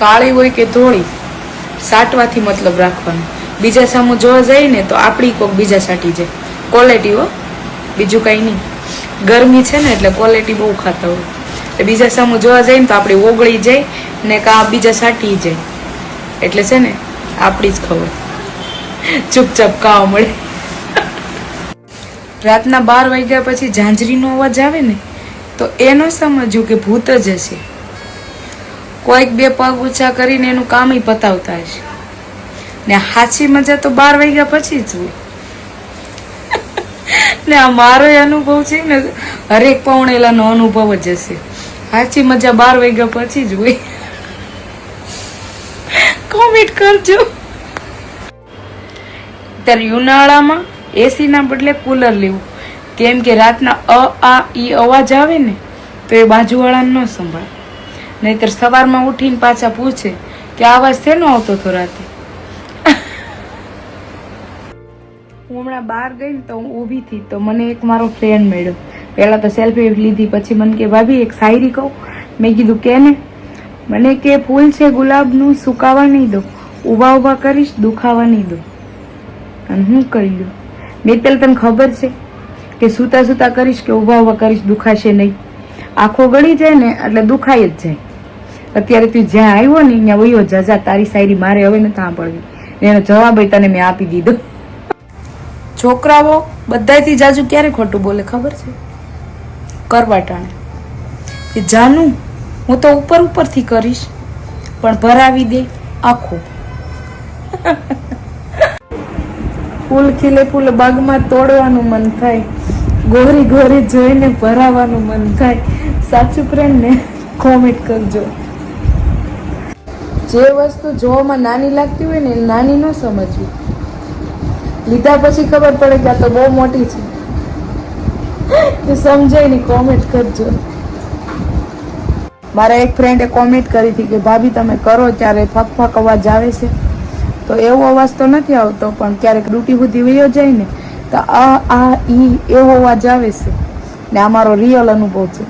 કાળી હોય કે ધોળી, સાટવાથી મતલબ રાખવાનો. બીજા સામું જોવા જઈએ ને તો આપણી કોક બીજા સાટી જાય. ક્વોલિટી હો, બીજું કંઈ નહીં. ગરમી છે ને એટલે ક્વોલિટી બહુ ખાતા હોય. એટલે બીજા સામું જોવા જઈએ ને તો આપણી ઓગળી જાય ને કાં બીજા સાટી જાય. એટલે છે ને આપણી જ ખબર, ચૂપચાપ ખાવા મળે. રાતના 12 વાગ્યા પછી ઝાંઝરીનો અવાજ આવે ને તો એ ન સમજવું કે ભૂત જ હશે. કોઈક બે પગ ઊંચા કરીને એનું કામ પતાવતા હશે. ને સાચી મજા તો 12 વાગ્યા પછી જ હોય. ને આ મારો અનુભવ છે ને, હરેક પૌણેલાનો અનુભવ જ હશે. સાચી મજા 12 વાગ્યા પછી જ હોય. કોમેન્ટ કરજો. ત્યારે ઉનાળામાં એસી ના બદલે કુલર લેવું, કેમ કે રાતના આ ઈ અવાજ આવે ને તો એ બાજુવાળાને ન સંભાળે. નહીતર સવારમાં ઉઠીને પાછા પૂછે કે આ અવાજ શેનો આવતો હતો રાતે. હું હમણાં બહાર ગઈ ને તો હું ઊભી હતી તો મને એક મારો ફ્રેન્ડ મળ્યો. પહેલાં તો સેલ્ફી લીધી, પછી મને કે ભાભી એક શાયરી કહું. મેં કીધું કે ને? મને કે ફૂલ છે ગુલાબનું સુકાવા નહીં દો, ઊભા ઊભા કરીશ દુખાવા નહીં દો. અને હું કરી લ્યો. મેં પેલા તને ખબર છે કે સૂતા સૂતા કરીશ કે ઊભા ઊભા કરીશ દુખાશે નહીં. આંખો ગળી જાય ને એટલે દુખાઈ જ જાય. અત્યારે તું જ્યાં આવ્યો ને ત્યાં વયો જા, તારી શાયરી મારે હવે નથી સાંભળવી. એનો જવાબ તને મેં આપી દીધો. છોકરાઓ બધાથી જાજુ ક્યારે ખોટું બોલે ખબર છે? કરવાટાણે કે જાનું હું તો ઉપર ઉપરથી કરીશ પણ ભરાવી દે આખું. ફૂલ ખીલે ફૂલ બાગમાં તોડવાનું મન થાય, ગોરી ગોરી જોઈને ભરાવાનું મન થાય. સાચું પ્રેમ ને કોમેન્ટ કરજો. જે વસ્તુ જોવામાં નાની લાગતી હોય ને નાની ન સમજવી, લીધા પછી ખબર પડે કે આ તો બહુ મોટી છે. એ સમજાય નહીં, કોમેન્ટ કરજો. મારા એક ફ્રેન્ડે કોમેન્ટ કરી હતી કે ભાભી તમે કરો ત્યારે ફક ફક અવાજ આવે છે. તો એવો અવાજ તો નથી આવતો, પણ ક્યારેક ડ્યુટી સુધી વયો જાય ને તો આ ઈ એવો અવાજ આવે છે. ને આ મારો રિયલ અનુભવ છે.